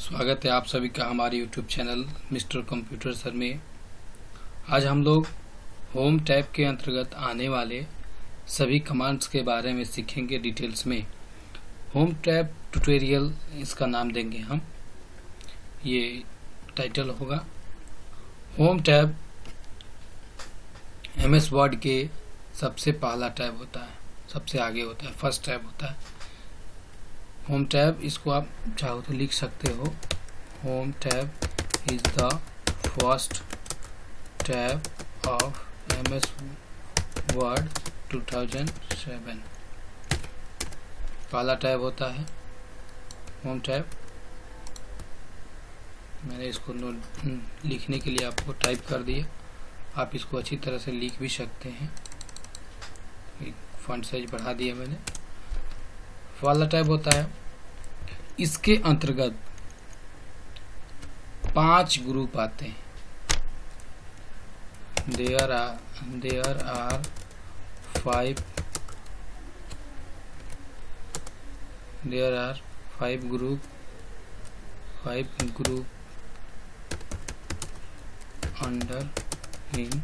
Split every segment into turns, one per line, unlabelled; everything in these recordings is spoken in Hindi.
स्वागत है आप सभी का हमारे YouTube channel mister computer sir में। आज हम लोग होम टैब के अंतर्गत आने वाले सभी कमांड्स के बारे में सीखेंगे डिटेल्स में। होम टैब ट्यूटोरियल इसका नाम देंगे हम, ये टाइटल होगा। होम टैब MS वर्ड के सबसे पहला टैब होता है, सबसे आगे होता है, फर्स्ट टैब होता है होम टैब। इसको आप चाहो तो लिख सकते हो, home tab is the first tab of MS word 2007। पहला टैब होता है होम टैब। मैंने इसको लिखने के लिए आपको टाइप कर दिया, आप इसको अच्छी तरह से लिख भी सकते हैं। फॉन्ट साइज बढ़ा दिया मैंने। पहला टैब होता है, इसके अंतर्गत 5 ग्रुप आते हैं। There are 5 group under in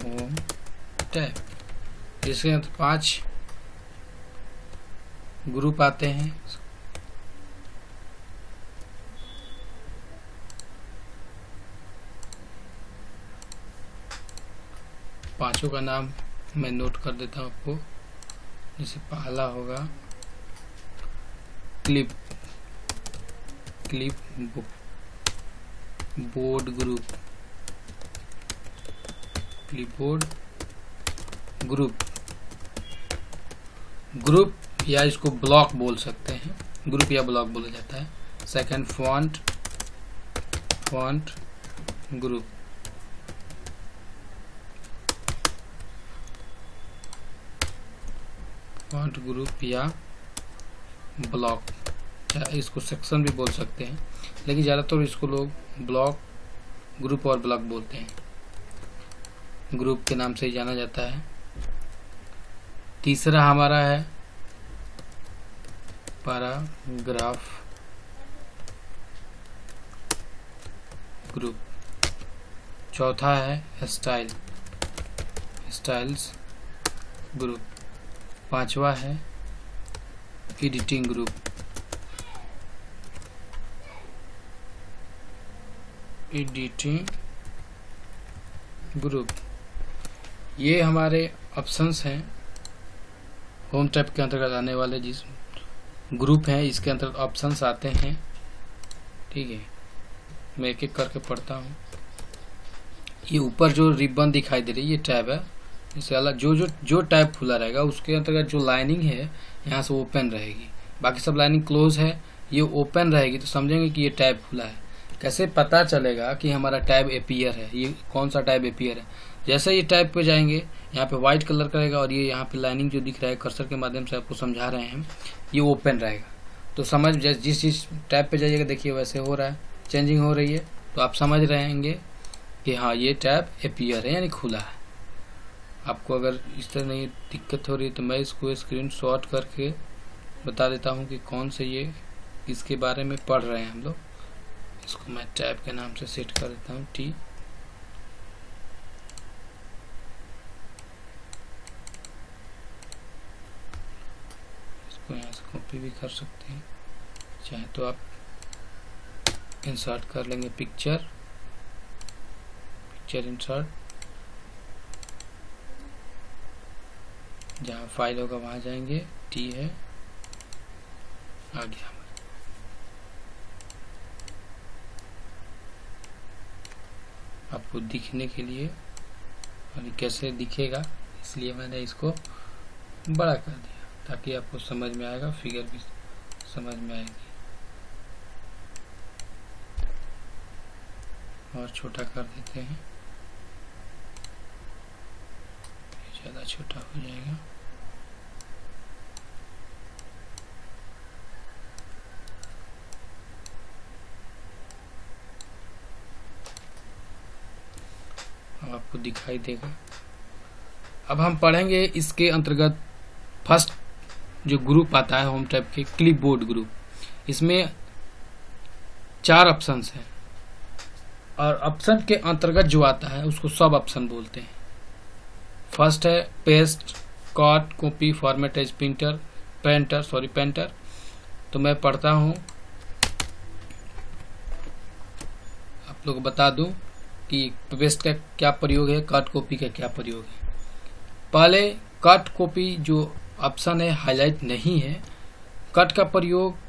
home tab. जिसके अंदर 5 ग्रुप आते हैं। पांचों का नाम मैं नोट कर देता हूं आपको। जैसे पहला होगा क्लिप बोर्ड ग्रुप या इसको ब्लॉक बोल सकते हैं, ग्रुप या ब्लॉक बोला जाता है। Second font group, font group या ब्लॉक, इसको सेक्शन भी बोल सकते हैं, लेकिन ज़्यादातर इसको लोग ब्लॉक, ग्रुप और ब्लॉक बोलते हैं। ग्रुप के नाम से ही जाना जाता है। तीसरा हमारा है पैराग्राफ ग्रुप। चौथा है स्टाइल्स ग्रुप। पांचवा है एडिटिंग ग्रुप। ये हमारे ऑप्शंस हैं होम टैब के अंतर्गत आने वाले जिस ग्रुप हैं, इसके अंतर्गत ऑप्शंस आते हैं। ठीक है, मैं एक एक करके पढ़ता हूँ। ये ऊपर जो रिबन दिखाई दे रही है ये टैब है। इससे अलग जो टैब खुला रहेगा उसके अंतर्गत जो लाइनिंग है यहाँ से ओपन रहेगी, बाकी सब लाइनिंग क्लोज है, ये ओपन रहेगी, तो समझेंगे कि ये टैब खुला है। कैसे पता चलेगा कि हमारा टैब अपीयर है, ये कौन सा टैब अपीयर है? जैसे ये टैब पे जाएंगे, यहाँ पे व्हाइट कलर करेगा और ये यहाँ पे लाइनिंग जो दिख रहा है कर्सर के माध्यम से आपको समझा रहे हैं, ये ओपन रहेगा। तो समझ जिस टैब पे जाइएगा देखिए वैसे हो रहा है, चेंजिंग हो रही है, तो आप समझ रहेंगे कि हाँ ये टैब अपीयर है, यानी खुला है। आपको अगर इस तरह नहीं दिक्कत हो रही है तो मैं इसको स्क्रीनशॉट करके बता देता हूँ कि कौन से ये इसके बारे में पढ़ रहे हैं हम लोग। इसको मैं टैब के नाम से सेट कर देता हूँ, टी। इसको यहाँ से कॉपी भी कर सकते हैं, चाहे तो आप इंसर्ट कर लेंगे पिक्चर इंसर्ट, जहाँ फाइल होगा वहां जाएंगे, टी है, आ गया। आपको दिखने के लिए और कैसे दिखेगा इसलिए मैंने इसको बड़ा कर दिया, ताकि आपको समझ में आएगा, फिगर भी समझ में आएगी। और छोटा कर देते हैं, ज़्यादा छोटा हो जाएगा। अब आपको दिखाई देगा। अब हम पढ़ेंगे इसके अंतर्गत फर्स्ट जो ग्रुप आता है होम टैब के, क्लिपबोर्ड ग्रुप। इसमें 4 ऑप्शंस हैं और ऑप्शन के अंतर्गत जो आता है उसको सब ऑप्शन बोलते हैं। फर्स्ट है paste, cut, copy, format as painter. तो मैं पढ़ता हूं, आप लोग बता दूं कि पेस्ट का क्या प्रयोग है, कट कॉपी का क्या प्रयोग है। पहले कट कॉपी जो ऑप्शन है हाईलाइट नहीं है। कट का प्रयोग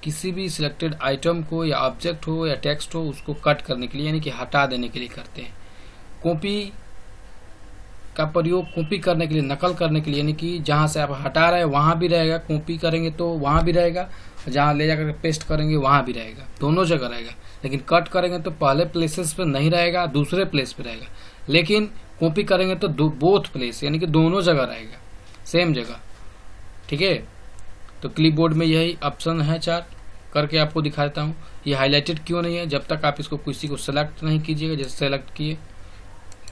किसी भी सिलेक्टेड आइटम को या ऑब्जेक्ट हो या टेक्स्ट हो उसको कट करने के लिए यानी कि हटा देने के लिए करते हैं। कॉपी का प्रयोग कॉपी करने के लिए, नकल करने के लिए, यानी कि जहां से आप हटा रहे हैं वहां भी रहेगा, कॉपी करेंगे तो वहां भी रहेगा, जहां ले जाकर पेस्ट करेंगे वहां भी रहेगा, दोनों जगह रहेगा। लेकिन कट करेंगे तो पहले प्लेसेस पे नहीं रहेगा, दूसरे प्लेस पे रहेगा। लेकिन कॉपी करेंगे तो बोथ प्लेस यानी कि दोनों जगह रहेगा, सेम जगह। ठीक है, तो क्लिपबोर्ड में यही ऑप्शन है 4 करके आपको दिखा देता हूँ। ये हाईलाइटेड क्यों नहीं है, जब तक आप इसको किसी को सेलेक्ट नहीं कीजिएगा। जैसे सेलेक्ट किए,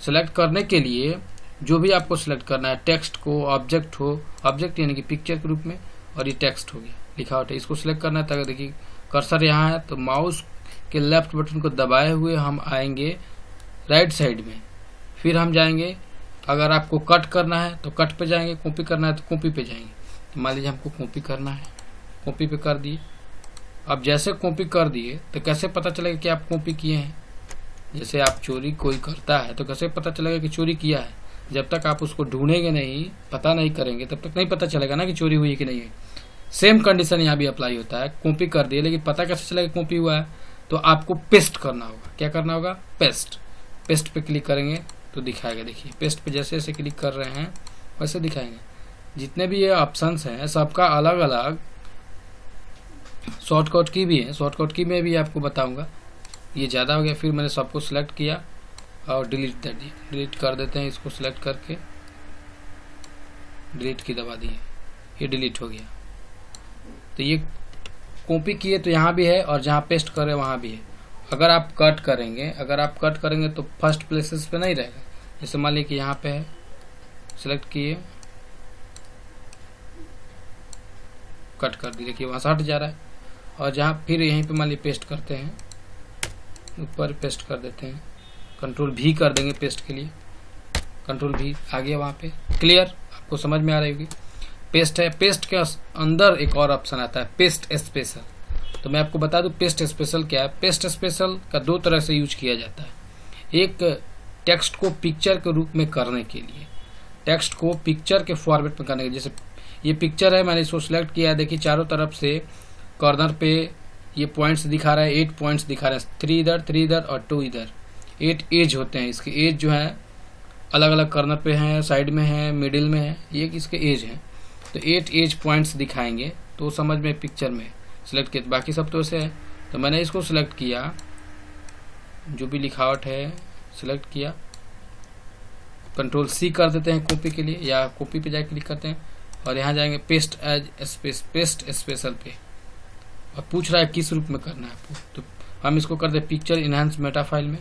सेलेक्ट करने के लिए जो भी आपको सिलेक्ट करना है, टेक्स्ट को, ऑब्जेक्ट हो, ऑब्जेक्ट यानी कि पिक्चर के रूप में, और ये टेक्स्ट हो गया लिखावट है, इसको सिलेक्ट करना है। तक देखिए कर्सर यहाँ है तो माउस के लेफ्ट बटन को दबाए हुए हम आएंगे राइट साइड में, फिर हम जाएंगे। अगर आपको कट करना है तो कट पे जाएंगे, कॉपी करना है तो कॉपी पे जाएंगे। तो मान लीजिए हमको कॉपी करना है, कॉपी पे कर दिए। अब जैसे कॉपी कर दिए तो कैसे पता चलेगा कि आप कॉपी किए हैं। जैसे आप चोरी कोई करता है तो कैसे पता चलेगा कि चोरी किया है, जब तक आप उसको ढूंढेंगे नहीं, पता नहीं करेंगे, तब तक नहीं पता चलेगा ना कि चोरी हुई है कि नहीं है। सेम कंडीशन यहाँ भी अप्लाई होता है। कॉपी कर दिए लेकिन पता कैसे चलेगा कॉपी हुआ है, तो आपको पेस्ट करना होगा। क्या करना होगा, पेस्ट। पेस्ट पे क्लिक करेंगे तो दिखाएगा। देखिए पेस्ट पे जैसे जैसे क्लिक कर रहे हैं वैसे दिखाएंगे। जितने भी ये ऑप्शंस हैं सबका अलग अलग शॉर्टकट की भी है, शॉर्टकट की में भी आपको बताऊंगा। ये ज़्यादा हो गया, फिर मैंने सबको सिलेक्ट किया और डिलीट कर दिया। डिलीट कर देते हैं इसको, सिलेक्ट करके डिलीट की दबा दिए, ये डिलीट हो गया। तो ये कॉपी किए तो यहाँ भी है और जहाँ पेस्ट करे वहाँ भी है। अगर आप कट करेंगे तो फर्स्ट प्लेसेस पे नहीं रहेगा। जैसे मान लीजिए कि यहाँ पे है, सिलेक्ट किए, कट कर दिए, देखिए वहाँ से हट जा रहा है। और जहाँ फिर यहीं पे मान लीजिए पेस्ट करते हैं, ऊपर पेस्ट कर देते हैं, कंट्रोल भी कर देंगे पेस्ट के लिए, कंट्रोल भी आ गया वहाँ पे। क्लियर, आपको समझ में आ रही होगी। पेस्ट है, पेस्ट के अंदर एक और ऑप्शन आता है पेस्ट स्पेशल। तो मैं आपको बता दूं पेस्ट स्पेशल क्या है। पेस्ट स्पेशल का 2 तरह से यूज किया जाता है। एक टेक्स्ट को पिक्चर के रूप में करने के लिए, टेक्स्ट को पिक्चर के फॉर्मेट में करने के लिए। जैसे ये पिक्चर है, मैंने इसको सिलेक्ट किया, देखिए चारों तरफ से कॉर्नर पे ये पॉइंट्स दिखा रहा है, 8 पॉइंट्स दिखा रहा है, 3 इधर और 2 इधर। 8 एज होते हैं इसके, एज जो है अलग अलग कॉर्नर पे हैं, साइड में है, मिडिल में है, ये इसके एज है। तो 8 एज पॉइंट्स दिखाएंगे तो समझ में पिक्चर में सिलेक्ट किया। बाकी सब तो ऐसे है, तो मैंने इसको सिलेक्ट किया, जो भी लिखावट है सिलेक्ट किया, कंट्रोल C कर देते हैं कॉपी के लिए, या कॉपी पे जाके क्लिक करते हैं और यहाँ जाएंगे पेस्ट स्पेशल पे, और पूछ रहा है किस रूप में करना है आपको। तो हम इसको कर दे पिक्चर इनहांस मेटा फाइल में।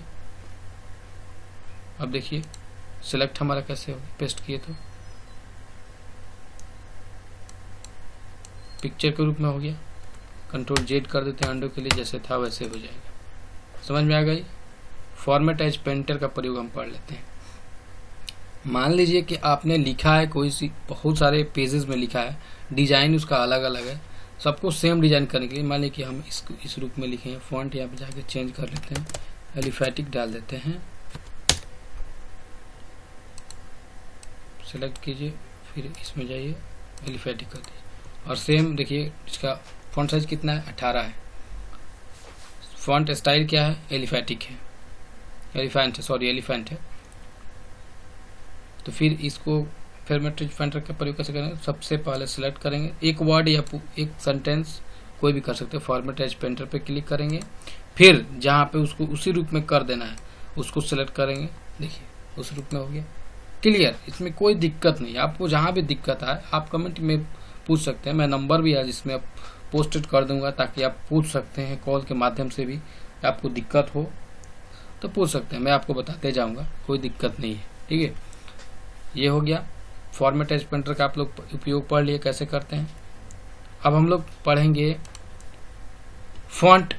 अब देखिए सिलेक्ट हमारा कैसे हो, पेस्ट किए तो पिक्चर के रूप में हो गया। कंट्रोल Z कर देते हैं अंडू के लिए, जैसे था वैसे हो जाएगा। समझ में आ गई। फॉर्मेट एज पेंटर का प्रयोग हम पढ़ लेते हैं। मान लीजिए कि आपने लिखा है कोई सी, बहुत सारे पेजेस में लिखा है, डिजाइन उसका अलग अलग है, सबको सेम डिजाइन करने के लिए मान लीजिए कि हम इसको इस रूप में लिखे हैं। फॉन्ट यहाँ पे जाके चेंज कर लेते हैं, एलिफेटिक डाल देते हैं, सेलेक्ट कीजिए, फिर इसमें जाइए, एलिफेटिक कर दीजिए। और सेम देखिए इसका फॉन्ट साइज कितना है, 18 है। फॉन्ट स्टाइल क्या है, एलिफेटिक है, एलिफेंट है। तो फिर इसको फॉर्मेट एज पेंटर का प्रयोग कैसे करेंगे, सबसे पहले सिलेक्ट करेंगे, एक वर्ड या एक सेंटेंस कोई भी कर सकते हैं। फॉर्मेट एज पेंटर पे क्लिक करेंगे, फिर जहाँ पे उसको उसी रूप में कर देना है उसको सिलेक्ट करेंगे। देखिए उस रूप में हो गया। क्लियर, इसमें कोई दिक्कत नहीं। आपको जहाँ भी दिक्कत आए आप कमेंट में पूछ सकते हैं। मैं नंबर भी है जिसमें आप पोस्टेड कर दूंगा, ताकि आप पूछ सकते हैं कॉल के माध्यम से भी। आपको दिक्कत हो तो पूछ सकते हैं, मैं आपको बताते जाऊंगा, कोई दिक्कत नहीं है। ठीक है, ये हो गया फॉर्मेट एज पेंटर का। आप लोग उपयोग पढ़ लिए कैसे करते हैं। अब हम लोग पढ़ेंगे फॉन्ट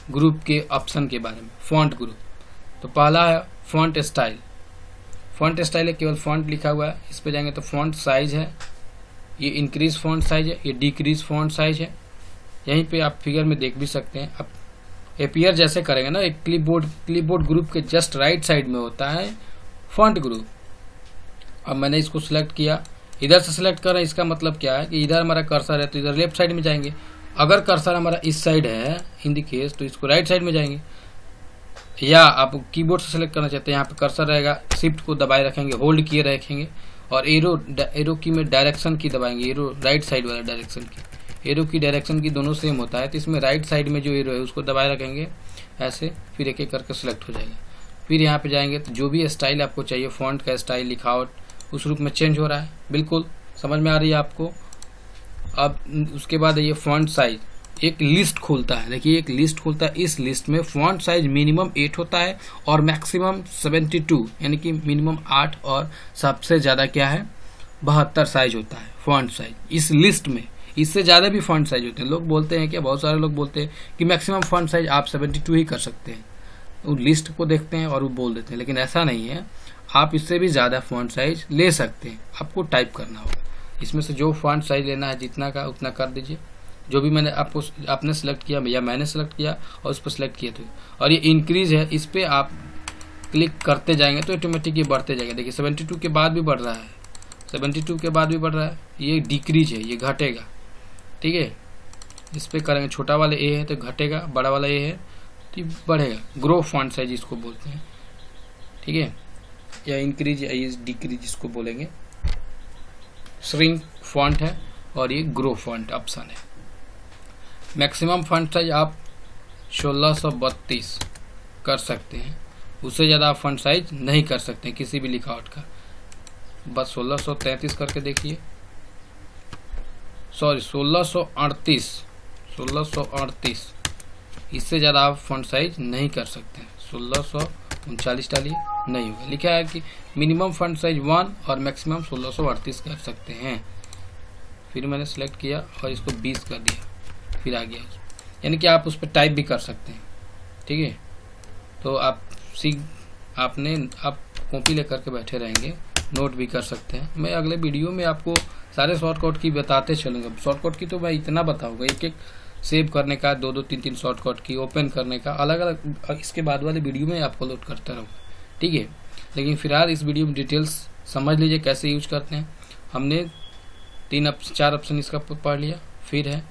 ग्रुप के ऑप्शन के बारे में, फॉन्ट ग्रुप। तो पहला है फॉन्ट स्टाइल। फॉन्ट स्टाइल है, केवल फॉन्ट लिखा हुआ है। इस पे जाएंगे तो फॉन्ट साइज है, ये इंक्रीज फॉन्ट साइज है, ये डिक्रीज फॉन्ट साइज है। यहीं पे आप फिगर में देख भी सकते हैं। आप एपियर जैसे करेंगे ना, एक क्लिपबोर्ड ग्रुप के जस्ट राइट साइड में होता है फॉन्ट ग्रुप। अब मैंने इसको सिलेक्ट किया, इधर से सिलेक्ट कर रहे हैं, इसका मतलब क्या है कि इधर हमारा कर्सर है तो इधर लेफ्ट साइड में जाएंगे। अगर कर्सर हमारा इस साइड है इन दी केस तो इसको राइट साइड में जाएंगे। या आप कीबोर्ड से सिलेक्ट करना चाहते हैं, यहाँ पे कर्सर रहेगा, शिफ्ट को दबाए रखेंगे, होल्ड किए रखेंगे और एरो की में डायरेक्शन की दबाएंगे, एरो राइट साइड वाला डायरेक्शन की, एरो की डायरेक्शन की दोनों सेम होता है। तो इसमें राइट साइड में जो एरो है उसको दबाए रखेंगे ऐसे, फिर एक एक करके सिलेक्ट हो जाएगा। फिर यहाँ पे जाएंगे तो जो भी स्टाइल आपको चाहिए, फॉन्ट का स्टाइल, लिखावट उस रूप में चेंज हो रहा है। बिल्कुल समझ में आ रही है आपको। अब उसके बाद ये फॉन्ट साइज, एक लिस्ट खोलता है। देखिए एक लिस्ट खोलता है, इस लिस्ट में फॉन्ट साइज मिनिमम 8 होता है और मैक्सिमम 72, यानी कि मिनिमम 8 और सबसे ज्यादा क्या है 72 साइज होता है फॉन्ट साइज इस लिस्ट में। इससे ज्यादा भी फॉन्ट साइज होते हैं। लोग बोलते हैं कि बहुत सारे लोग बोलते हैं कि मैक्सिमम फॉन्ट साइज आप 72 ही कर सकते हैं। वो लिस्ट को देखते हैं और वो बोल देते हैं, लेकिन ऐसा नहीं है। आप इससे भी ज्यादा फॉन्ट साइज ले सकते हैं, आपको टाइप करना होगा। इसमें से जो फॉन्ट साइज लेना है जितना का उतना कर दीजिए। जो भी मैंने आपने सेलेक्ट किया या मैंने सेलेक्ट किया और उस पर सेलेक्ट किया तो। और ये इंक्रीज है, इस पे आप क्लिक करते जाएंगे तो ऑटोमेटिक ये बढ़ते जाएंगे। देखिए 72 के बाद भी बढ़ रहा है, 72 के बाद भी बढ़ रहा है। ये डिक्रीज है, ये घटेगा। ठीक है, इस पे करेंगे, छोटा वाला ए है तो घटेगा, बड़ा वाला ए है तो बढ़ेगा। ग्रो फॉन्ट साइज इसको बोलते हैं। ठीक है, या इंक्रीज या डिक्रीज इसको बोलेंगे। श्रिंक फॉन्ट है और ये ग्रो फॉन्ट ऑप्शन है। मैक्सिमम फॉन्ट साइज आप 1632 कर सकते हैं, उससे ज़्यादा आप फॉन्ट साइज नहीं कर सकते किसी भी लिखावट का। बस 1633 करके देखिए, सॉरी 1638, इससे ज़्यादा आप फॉन्ट साइज नहीं कर सकते। 1639 डालिए, नहीं होगा। लिखा है कि मिनिमम फॉन्ट साइज 1 और मैक्सिमम 1638 कर सकते हैं। फिर मैंने सेलेक्ट किया और इसको 20 कर दिया, फिर आ गया। यानी कि आप उस पर टाइप भी कर सकते हैं। ठीक है, तो आप कॉपी लेकर के बैठे रहेंगे, नोट भी कर सकते हैं। मैं अगले वीडियो में आपको सारे शॉर्टकट की बताते चलूँगा। शॉर्टकट की तो मैं इतना बताऊंगा, एक एक सेव करने का, 2-2, 3-3 शॉर्टकट की, ओपन करने का, अलग अलग इसके बाद वाले वीडियो में आपको लोड करता रहूँगा। ठीक है, लेकिन फिलहाल इस वीडियो में डिटेल्स समझ लीजिए कैसे यूज करते हैं। हमने 4 ऑप्शन इसका पढ़ लिया। फिर है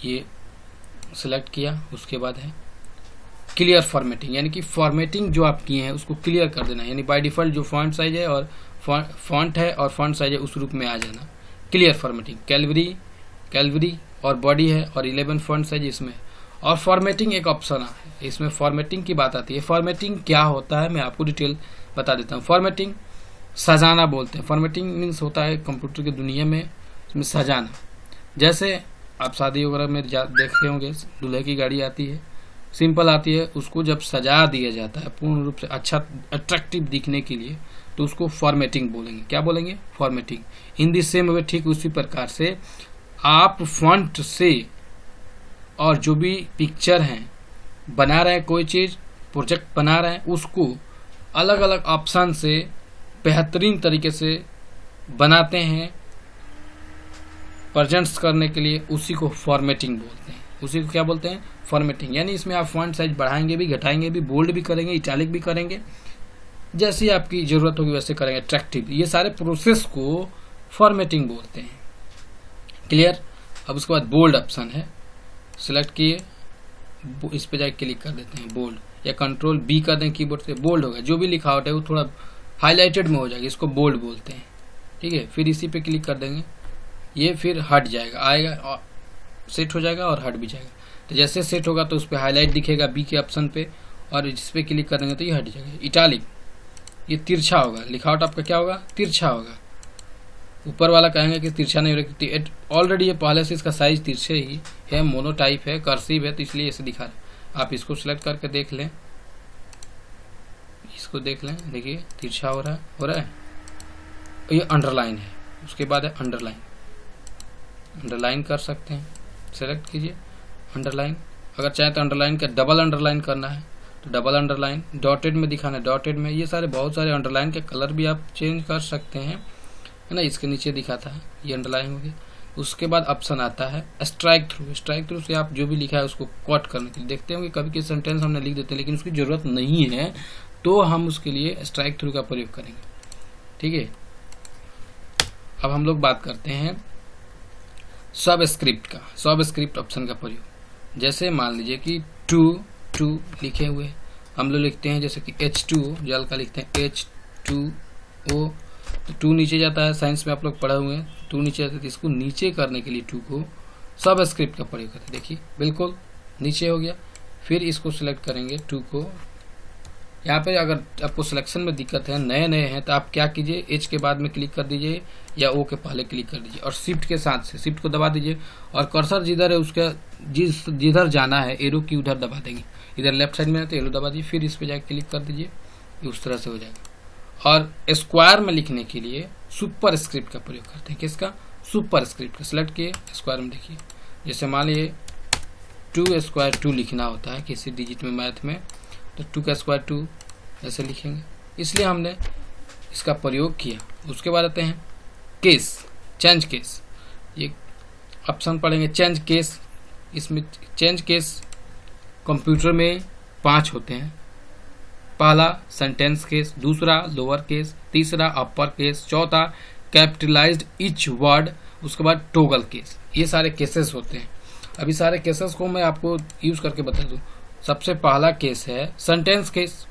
ये सिलेक्ट किया, उसके बाद है क्लियर फॉर्मेटिंग, यानी कि फॉर्मेटिंग जो आप किए हैं उसको क्लियर कर देना। यानी बाय डिफॉल्ट जो फॉन्ट साइज है और फॉन्ट है और फॉन्ट साइज है उस रूप में आ जाना। क्लियर फॉर्मेटिंग, कैलवरी और बॉडी है और 11 फॉन्ट साइज इसमें। और फॉर्मेटिंग एक ऑप्शन है, इसमें फॉर्मेटिंग की बात आती है। फॉर्मेटिंग क्या होता है मैं आपको डिटेल बता देता हूँ। फॉर्मेटिंग सजाना बोलते हैं। फॉर्मेटिंग मीन्स होता है कंप्यूटर की दुनिया में इसमें सजाना। जैसे आप शादी वगैरह में देखते होंगे, दूल्हे की गाड़ी आती है, सिंपल आती है, उसको जब सजा दिया जाता है पूर्ण रूप से अच्छा अट्रैक्टिव दिखने के लिए तो उसको फॉर्मेटिंग बोलेंगे। क्या बोलेंगे? Formatting. In the same way, ठीक उसी प्रकार से आप फॉन्ट से और जो भी पिक्चर हैं बना रहे हैं, कोई चीज प्रोजेक्ट बना रहे हैं, उसको अलग अलग ऑप्शन से बेहतरीन तरीके से बनाते हैं प्रेजेंट्स करने के लिए, उसी को फॉर्मेटिंग बोलते हैं। उसी को क्या बोलते हैं? फॉर्मेटिंग। यानी इसमें आप फॉन्ट साइज बढ़ाएंगे भी, घटाएंगे भी, बोल्ड भी करेंगे, इटैलिक भी करेंगे, जैसी आपकी जरूरत होगी वैसे करेंगे, अट्रैक्टिव। ये सारे प्रोसेस को फॉर्मेटिंग बोलते हैं। क्लियर? अब उसके बाद बोल्ड ऑप्शन है, सिलेक्ट किए, इस पे जाके क्लिक कर देते हैं बोल्ड, या कंट्रोल बी कर दें कीबोर्ड से, बोल्ड होगा। जो भी लिखावट है वो थोड़ा हाईलाइटेड में हो जाएगी, इसको बोल्ड बोलते हैं। ठीक है, फिर इसी पे क्लिक कर देंगे, ये फिर हट जाएगा, आएगा, सेट हो जाएगा और हट भी जाएगा। तो जैसे सेट होगा तो उस पर हाईलाइट दिखेगा बी के ऑप्शन पे, और जिस पे क्लिक कर देंगे तो ये हट जाएगा। इटालिक, ये तिरछा होगा, लिखावट आपका क्या होगा? तिरछा होगा। ऊपर वाला कहेंगे कि तिरछा नहीं रखती, ऑलरेडी ये पहले से इसका साइज तिरछे ही है, मोनोटाइप है, कर्सिव है, तो इसलिए ऐसे दिखा रहे। आप इसको सिलेक्ट करके देख लें, इसको देख लें, देखिए तिरछा हो रहा है। ये अंडरलाइन है, उसके बाद है अंडरलाइन, अंडरलाइन कर सकते हैं, सेलेक्ट कीजिए अंडरलाइन, अगर चाहे तो अंडरलाइन का डबल अंडरलाइन करना है तो डबल अंडरलाइन, डॉटेड में दिखाना है डॉटेड में। ये सारे बहुत सारे अंडरलाइन के कलर भी आप चेंज कर सकते हैं, है ना। इसके नीचे दिखाता है, ये अंडरलाइन हो गया। उसके बाद ऑप्शन आता है स्ट्राइक थ्रू। स्ट्राइक थ्रू से आप जो भी लिखा है उसको कट करने के लिए, देखते होंगे कभी कभी सेंटेंस हमने लिख देते हैं लेकिन उसकी जरूरत नहीं है, तो हम उसके लिए स्ट्राइक थ्रू का प्रयोग करेंगे, ठीक है। अब हम लोग बात करते हैं सब स्क्रिप्ट का, सब स्क्रिप्ट ऑप्शन का प्रयोग। जैसे मान लीजिए कि टू लिखे हुए हम लोग लिखते हैं, जैसे कि H2O जल का लिखते हैं H2O, तो 2 नीचे जाता है, साइंस में आप लोग पढ़े हुए हैं 2 नीचे जाता है। तो इसको नीचे करने के लिए 2 को सब स्क्रिप्ट का प्रयोग करते हैं, देखिए बिल्कुल नीचे हो गया। फिर इसको सिलेक्ट करेंगे 2 को, यहाँ पे अगर आपको सिलेक्शन में दिक्कत है, नए हैं, तो आप क्या कीजिए, H के बाद में क्लिक कर दीजिए या O के पहले क्लिक कर दीजिए और शिफ्ट के साथ से शिफ्ट को दबा दीजिए और कर्सर जिधर है उसका जिधर जाना है एरो की उधर दबा देंगे। इधर लेफ्ट साइड में है तो एरो दबा दीजिए, फिर इस पे जाकर क्लिक कर दीजिए, उस तरह से हो जाएगा। और स्क्वायर में लिखने के लिए सुपर स्क्रिप्ट का प्रयोग करते हैं। किसका? सुपर स्क्रिप्ट का। सिलेक्ट किए, स्क्वायर में देखिए, जैसे मान लीजिए 2 स्क्वायर 2 लिखना होता है किसी डिजिट में मैथ में, तो 2 का स्क्वायर 2 ऐसे लिखेंगे, इसलिए हमने इसका प्रयोग किया। उसके बाद आते हैं केस, चेंज केस। ये ऑप्शन पढ़ेंगे चेंज केस। इसमें चेंज केस कंप्यूटर में 5 होते हैं। पहला सेंटेंस केस, दूसरा लोअर केस, तीसरा अपर केस, चौथा कैपिटलाइज्ड ईच वर्ड, उसके बाद टोगल केस। ये सारे केसेस होते हैं। अभी सारे केसेस को मैं आपको यूज करके बता दूं। सबसे पहला केस है सेंटेंस केस,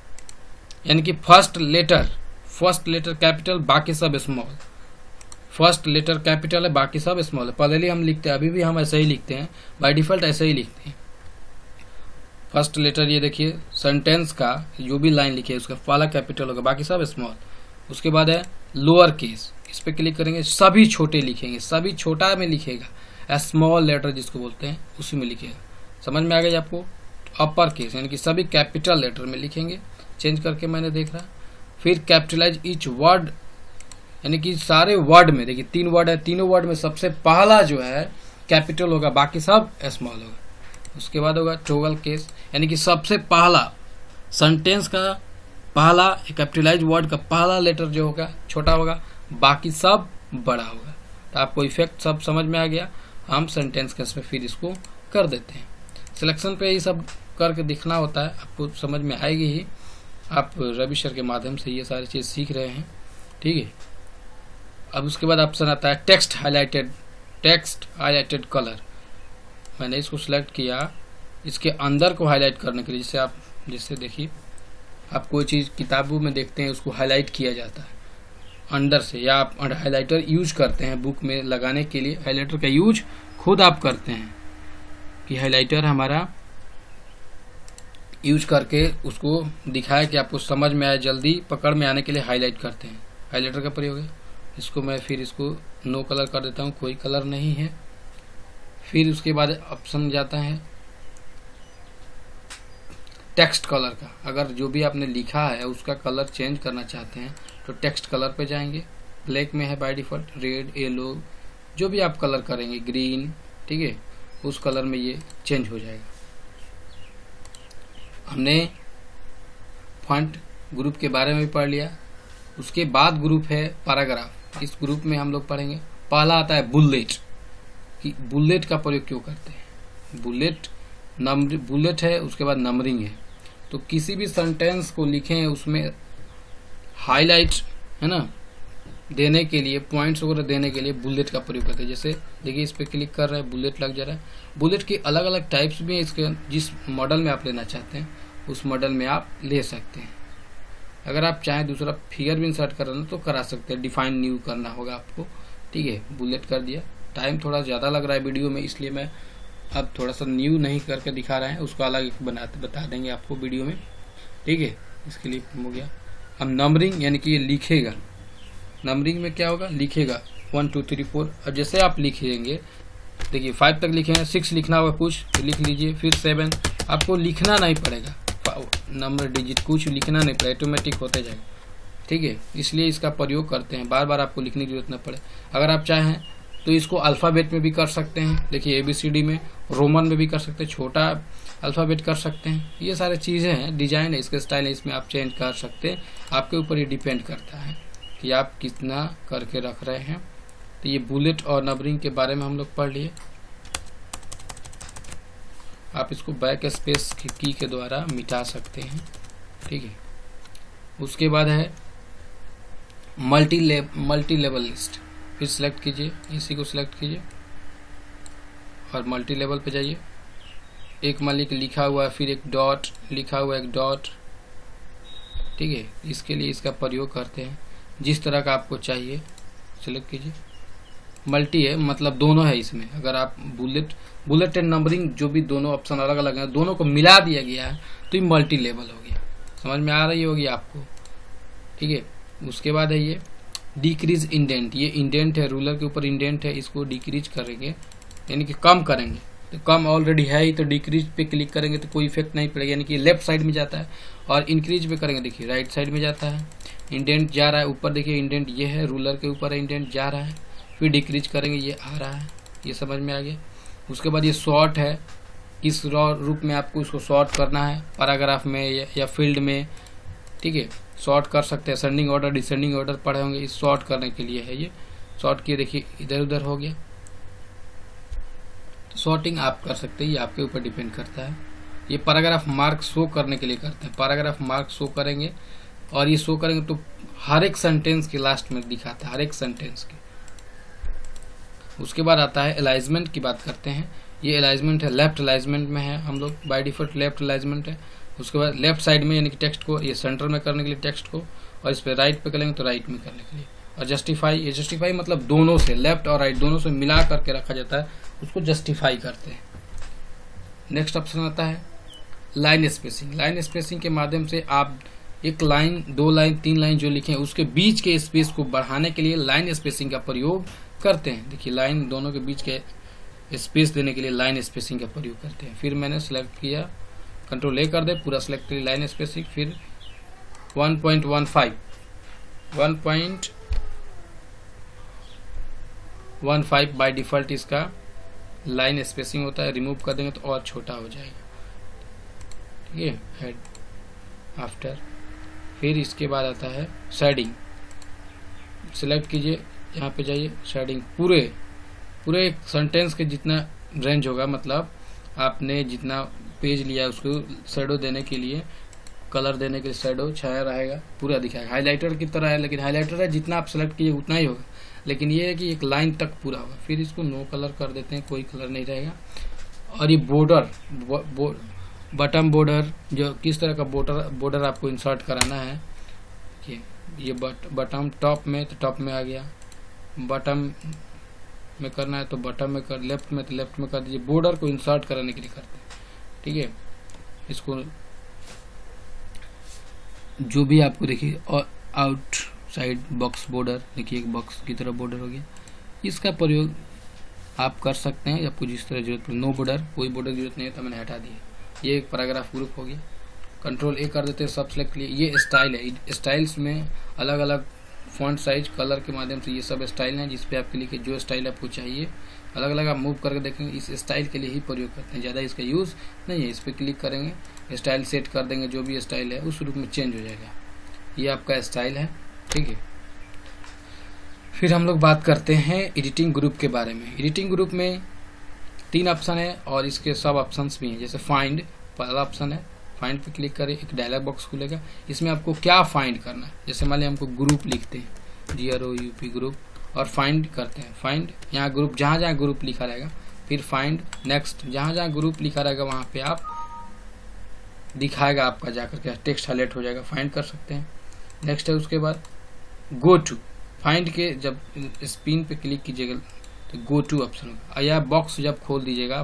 यानी कि फर्स्ट लेटर कैपिटल, बाकी सब स्मॉल। फर्स्ट लेटर कैपिटल है, बाकी सब स्मॉल है। पहले हम लिखते हैं, अभी भी हम ऐसे ही लिखते हैं, बाय डिफॉल्ट ऐसे ही लिखते हैं। फर्स्ट लेटर ये देखिए, सेंटेंस का जो भी लाइन लिखे उसका पहला कैपिटल होगा, बाकी सब स्मॉल। उसके बाद है लोअर केस, इस पे क्लिक करेंगे, सभी छोटे लिखेंगे, सभी छोटा में लिखेगा, स्मॉल लेटर जिसको बोलते हैं उसी में लिखेगा। समझ में आ गई आपको? अपर केस यानी कि सभी कैपिटल लेटर में लिखेंगे, चेंज करके मैंने देख रहा। फिर कैपिटलाइज ईच वर्ड, यानी कि सारे वर्ड में, देखिए 3 वर्ड है, तीनों वर्ड में सबसे पहला जो है कैपिटल होगा, बाकी सब स्मॉल होगा। उसके बाद होगा टोगल केस, यानी कि सबसे पहला सेंटेंस का पहला कैपिटलाइज वर्ड का पहला लेटर जो होगा छोटा होगा, बाकी सब बड़ा होगा। तो आपको इफेक्ट सब समझ में आ गया। हम सेंटेंस केस में फिर इसको कर देते हैं। सिलेक्शन पे ये सब करके दिखना होता है, आपको समझ में आएगी ही। आप रवि सर के माध्यम से ये सारी चीज़ सीख रहे हैं, ठीक है। अब उसके बाद ऑप्शन आता है टेक्स्ट हाईलाइटेड कलर। मैंने इसको सिलेक्ट किया, इसके अंदर को हाईलाइट करने के लिए, जैसे देखिए आप कोई चीज़ किताबों में देखते हैं उसको हाईलाइट किया जाता है अंदर से, या आप हाईलाइटर यूज करते हैं बुक में लगाने के लिए। हाईलाइटर का यूज खुद आप करते हैं कि हाईलाइटर हमारा यूज करके उसको दिखाए कि आपको समझ में आए, जल्दी पकड़ में आने के लिए हाईलाइट करते हैं। हाईलाइटर का प्रयोग है। इसको मैं फिर इसको नो कलर कर देता हूँ, कोई कलर नहीं है। फिर उसके बाद ऑप्शन जाता है टेक्स्ट कलर का। अगर जो भी आपने लिखा है उसका कलर चेंज करना चाहते हैं तो टेक्स्ट कलर पे जाएंगे। ब्लैक में है बाय डिफॉल्ट, रेड, येलो, जो भी आप कलर करेंगे, ग्रीन, ठीक है, उस कलर में ये चेंज हो जाएगा। हमने फॉन्ट ग्रुप के बारे में भी पढ़ लिया। उसके बाद ग्रुप है पैराग्राफ। इस ग्रुप में हम लोग पढ़ेंगे, पहला आता है बुलेट, कि बुलेट का प्रयोग क्यों करते हैं। बुलेट है, उसके बाद नंबरिंग है। तो किसी भी सेंटेंस को लिखें उसमें हाईलाइट, है ना, देने के लिए, पॉइंट्स वगैरह देने के लिए बुलेट का प्रयोग करते हैं। जैसे देखिए इस पे क्लिक कर रहे हैं, बुलेट लग जा रहा है। बुलेट की अलग अलग टाइप्स भी हैं, इसके जिस मॉडल में आप लेना चाहते हैं उस मॉडल में आप ले सकते हैं। अगर आप चाहें दूसरा फिगर भी इंसर्ट करना तो करा सकते हैं, डिफाइन न्यू करना होगा आपको, ठीक है। बुलेट कर दिया। टाइम थोड़ा ज़्यादा लग रहा है वीडियो में, इसलिए मैं अब थोड़ा सा न्यू नहीं करके दिखा रहे हैं, उसको अलग बता देंगे आपको वीडियो में, ठीक है। इसके लिए हो गया। अब नंबरिंग यानी कि ये लिखेगा। नंबरिंग में क्या होगा, लिखेगा 1 2 3 4। और जैसे आप लिखेंगे, देखिए 5 तक लिखे हैं, 6 लिखना होगा कुछ तो लिख लीजिए, फिर 7। आपको लिखना नहीं पड़ेगा, नंबर डिजिट कुछ लिखना नहीं पड़ेगा, ऑटोमेटिक होते जाएगा, ठीक है। इसलिए इसका प्रयोग करते हैं, बार बार आपको लिखने की जरूरत न पड़े। अगर आप चाहें तो इसको अल्फ़ाबेट में भी कर सकते हैं। देखिए ABCD में, रोमन में भी कर सकते हैं। छोटा अल्फ़ाबेट कर सकते हैं। ये सारे चीज़ें हैं, डिजाइन है, इसका स्टाइल है, इसमें आप चेंज कर सकते हैं। आपके ऊपर ये डिपेंड करता है कि आप कितना करके रख रहे हैं। तो ये बुलेट और नंबरिंग के बारे में हम लोग पढ़ लिए। आप इसको बैक स्पेस की के द्वारा मिटा सकते हैं, ठीक है। उसके बाद है मल्टी लेवल लिस्ट। फिर सिलेक्ट कीजिए, इसी को सिलेक्ट कीजिए और मल्टी लेवल पे जाइए। एक मालिक लिखा हुआ है, फिर एक डॉट लिखा हुआ है, एक डॉट, ठीक है। इसके लिए इसका प्रयोग करते हैं, जिस तरह का आपको चाहिए सिलेक्ट कीजिए। मल्टी है मतलब दोनों है इसमें। अगर आप बुलेट एंड नंबरिंग जो भी दोनों ऑप्शन अलग अलग हैं, दोनों को मिला दिया गया है तो ये मल्टी लेवल हो गया। समझ में आ रही होगी आपको, ठीक है। उसके बाद है ये डिक्रीज इंडेंट। ये इंडेंट है, रूलर के ऊपर इंडेंट है, इसको डिक्रीज करेंगे यानी कि कम करेंगे। तो कम ऑलरेडी है ही, तो डिक्रीज पे क्लिक करेंगे तो कोई इफेक्ट नहीं पड़ेगा, यानी कि लेफ्ट साइड में जाता है। और इंक्रीज पे करेंगे, देखिए राइट साइड में जाता है। इंडेंट जा रहा है ऊपर, देखिए इंडेंट ये है, रूलर के ऊपर है, इंडेंट जा रहा है। फिर डिक्रीज करेंगे, ये आ रहा है। ये समझ में आ गया। उसके बाद ये शॉर्ट है, किस रूप में आपको इसको शॉर्ट करना है, पैराग्राफ में या फील्ड में, ठीक है। शॉर्ट कर सकते हैं, असेंडिंग ऑर्डर डिसेंडिंग ऑर्डर पढ़े होंगे, इस शॉर्ट करने के लिए है। ये शॉर्ट किए, देखिए इधर उधर हो गया। तो शॉर्टिंग आप कर सकते हैं, ये आपके ऊपर डिपेंड करता है। ये पैराग्राफ मार्क शो करने के लिए करते हैं। पैराग्राफ मार्क शो करेंगे और ये शो करेंगे तो हर एक सेंटेंस के लास्ट में दिखाता है, हर एक सेंटेंस के। उसके बाद आता है अलाइजमेंट की बात करते हैं। ये अलाइजमेंट है, लेफ्ट अलाइजमेंट में है, हम लोग बाय डिफॉल्ट लेफ्ट अलाइजमेंट है। उसके बाद लेफ्ट साइड में यानी कि टेक्स्ट को ये सेंटर में करने के लिए टेक्स्ट को, और इस पर राइट पे करेंगे तो राइट में करने के लिए। और जस्टिफाई, ये जस्टिफाई मतलब दोनों से, लेफ्ट और राइट दोनों से मिला करके रखा जाता है, उसको जस्टिफाई करते हैं। नेक्स्ट ऑप्शन आता है लाइन स्पेसिंग। लाइन स्पेसिंग के माध्यम से आप एक लाइन, दो लाइन, तीन लाइन जो लिखे हैं उसके बीच के स्पेस को बढ़ाने के लिए लाइन स्पेसिंग का प्रयोग करते हैं। देखिए लाइन दोनों के बीच के स्पेस देने के लिए लाइन स्पेसिंग का प्रयोग करते हैं। फिर मैंने सेलेक्ट किया, कंट्रोल ए कर दे, पूरा सेलेक्ट करिए लाइन स्पेसिंग। फिर 1.15 बाय डिफॉल्ट इसका लाइन स्पेसिंग होता है। रिमूव कर देंगे तो और छोटा हो जाएगा, ठीक है। हेड आफ्टर, फिर इसके बाद आता है शेडिंग। सिलेक्ट कीजिए, यहाँ पे जाइए, शेडिंग पूरे एक सेंटेंस के जितना रेंज होगा, मतलब आपने जितना पेज लिया उसको शेडो देने के लिए, कलर देने के लिए शेडो छाया रहेगा, पूरा दिखाएगा। हाइलाइटर की तरह है, लेकिन हाइलाइटर है जितना आप सेलेक्ट कीजिए उतना ही होगा, लेकिन ये है कि एक लाइन तक पूरा होगा। फिर इसको नो कलर कर देते हैं, कोई कलर नहीं रहेगा। और ये बॉर्डर, बटन बॉर्डर, जो किस तरह का बॉर्डर आपको इंसर्ट कराना है, ये बटन टॉप में तो टॉप में आ गया, बटन में करना है तो बटन में कर, लेफ्ट में तो लेफ्ट में कर दीजिए। बॉर्डर को इंसर्ट कराने के लिए करते हैं, ठीक है। इसको जो भी आपको देखिए, और आउट साइड बॉक्स बॉर्डर, देखिए एक बॉक्स की तरह बॉर्डर हो गया। इसका प्रयोग आप कर सकते हैं आपको जिस तरह जरूरत पड़े। नो बॉर्डर, कोई बॉर्डर की जरूरत नहीं है तो मैंने हटा दिया। ये एक पैराग्राफ ग्रुप हो गया। कंट्रोल ए कर देते हैं, सब सेलेक्ट लिए। ये स्टाइल है, स्टाइल्स में अलग अलग फॉन्ट साइज कलर के माध्यम से ये सब स्टाइल हैं, जिसपे आपके लिए जो स्टाइल आपको चाहिए अलग अलग आप मूव करके देखेंगे। इस स्टाइल के लिए ही प्रयोग करते हैं, ज़्यादा इसका यूज़ नहीं है। इस पर क्लिक करेंगे, स्टाइल सेट कर देंगे, जो भी स्टाइल है उस रूप में चेंज हो जाएगा। ये आपका स्टाइल है, ठीक है। फिर हम लोग बात करते हैं एडिटिंग ग्रुप के बारे में। एडिटिंग ग्रुप में 3 ऑप्शन है और इसके सब ऑप्शंस भी हैं। जैसे फाइंड, पहला ऑप्शन है, फाइंड पे क्लिक करें, एक डायलॉग बॉक्स खुलेगा। इसमें आपको क्या फाइंड करना है, जैसे मान लिया हमको ग्रुप लिखते हैं, GROUP ग्रुप, और फाइंड करते हैं। फाइंड, यहाँ ग्रुप, जहाँ जहाँ ग्रुप लिखा रहेगा, फिर फाइंड नेक्स्ट, जहाँ जहाँ ग्रुप लिखा रहेगा वहाँ पे आप दिखाएगा, आपका जाकर के टेक्स्ट हाईलाइट हो जाएगा, फाइंड कर सकते हैं। नेक्स्ट है उसके बाद गो टू। फाइंड के जब स्पिन पे क्लिक कीजिएगा तो गो टू ऑप्शन होगा, या बॉक्स जब खोल दीजिएगा,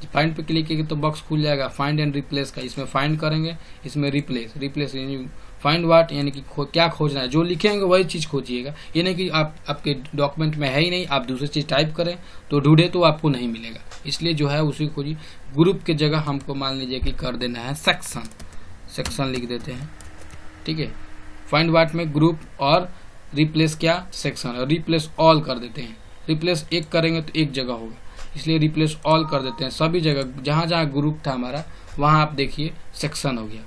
फाइंड पे क्लिक कीजिएगा तो बॉक्स खुल जाएगा फाइंड एंड रिप्लेस का। इसमें फाइंड करेंगे, इसमें रिप्लेस यानी फाइंड व्हाट, यानी कि क्या खोजना है, जो लिखेंगे वही चीज़ खोजिएगा। ये नहीं कि आपके डॉक्यूमेंट में है ही नहीं, आप दूसरी चीज़ टाइप करें तो ढूंढे तो आपको नहीं मिलेगा। इसलिए जो है उसी को खोजिए। ग्रुप के जगह हमको मान लीजिए कि कर देना है सेक्शन लिख देते हैं, ठीक है। फाइंड व्हाट में ग्रुप और रिप्लेस क्या, सेक्शन, और रिप्लेस ऑल कर देते हैं। रिप्लेस एक करेंगे तो एक जगह होगा, इसलिए रिप्लेस ऑल कर देते हैं। सभी जगह जहाँ जहाँ ग्रुप था हमारा वहाँ आप देखिए सेक्शन हो गया।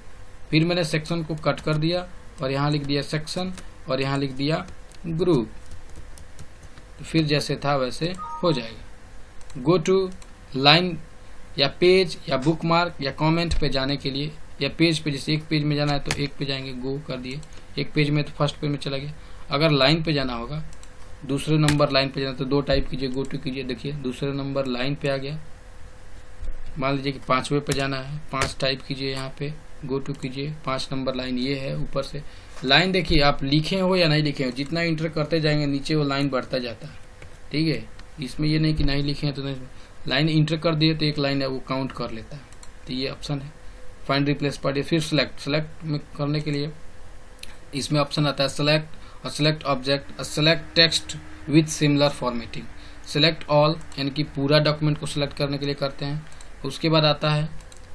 फिर मैंने सेक्शन को कट कर दिया और यहाँ लिख दिया सेक्शन और यहाँ लिख दिया ग्रुप, तो फिर जैसे था वैसे हो जाएगा। गो टू लाइन या पेज या बुकमार्क या कमेंट पे जाने के लिए, या पेज पे, जैसे एक पेज में जाना है तो एक पे जाएंगे, गो कर दिए, एक पेज में तो फर्स्ट पेज में चला गया। अगर लाइन पे जाना होगा, दूसरे नंबर लाइन पे जाना, तो 2 टाइप कीजिए, गो टू कीजिए, देखिए दूसरे नंबर लाइन पे आ गया। मान लीजिए कि 5वें पे जाना है, 5 टाइप कीजिए, यहाँ पे गो टू कीजिए, 5 नंबर लाइन ये है। ऊपर से लाइन देखिए आप लिखे हो या नहीं लिखे हो, जितना इंटर करते जाएंगे नीचे वो लाइन बढ़ता जाता है, ठीक है। इसमें ये नहीं कि नहीं लिखे हैं तो नहीं, लाइन इंटर कर दिए तो एक लाइन है वो काउंट कर लेता है। तो ये ऑप्शन है। फाइंड रिप्लेस पार्ट, फिर सेलेक्ट में करने के लिए इसमें ऑप्शन आता है सेलेक्ट और select object, select text with similar formatting, select all यानी कि पूरा डॉक्यूमेंट को सिलेक्ट करने के लिए करते हैं। उसके बाद आता है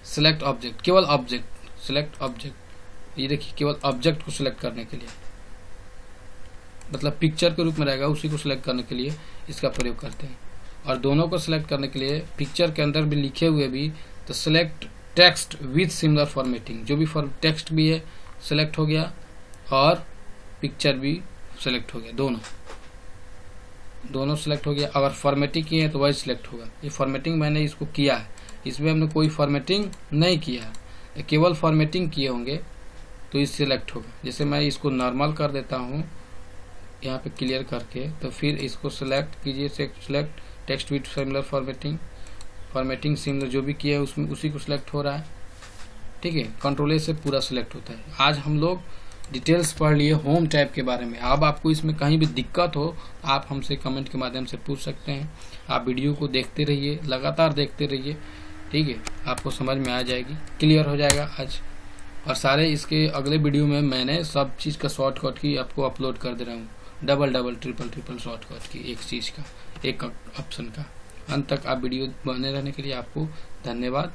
सेलेक्ट ऑब्जेक्ट, केवल ऑब्जेक्ट, सेलेक्ट ऑब्जेक्ट, ये देखिए केवल ऑब्जेक्ट को सिलेक्ट करने के लिए, मतलब पिक्चर के रूप में रहेगा, उसी को सिलेक्ट करने के लिए इसका प्रयोग करते हैं। और दोनों को सिलेक्ट करने के लिए पिक्चर के अंदर भी लिखे हुए भी, तो select text with similar formatting, जो भी टेक्स्ट भी है सिलेक्ट हो गया और पिक्चर भी सिलेक्ट हो गया, दोनों सिलेक्ट हो गया। अगर फॉर्मेटिंग की है तो वही सिलेक्ट होगा। ये फॉर्मेटिंग मैंने इसको किया है, इसमें हमने कोई फॉर्मेटिंग नहीं किया है, केवल फॉर्मेटिंग किए होंगे तो ये सिलेक्ट होगा। जैसे मैं इसको नॉर्मल कर देता हूँ यहाँ पे क्लियर करके, तो फिर इसको सिलेक्ट कीजिए, select text with similar formatting similar जो भी किया है उसमें उसी को सिलेक्ट हो रहा है, ठीक है। कंट्रोल ए से पूरा सिलेक्ट होता है। आज हम लोग डिटेल्स पढ़ लिए होम टैब के बारे में। अब आपको इसमें कहीं भी दिक्कत हो आप हमसे कमेंट के माध्यम से पूछ सकते हैं। आप वीडियो को देखते रहिए, लगातार देखते रहिए, ठीक है, आपको समझ में आ जाएगी, क्लियर हो जाएगा आज। और सारे इसके अगले वीडियो में मैंने सब चीज़ का शॉर्टकट की आपको अपलोड कर दे रहा हूँ, डबल ट्रिपल शॉर्टकट की, एक चीज़ का, एक ऑप्शन का। अंत तक आप वीडियो बने रहने के लिए आपको धन्यवाद।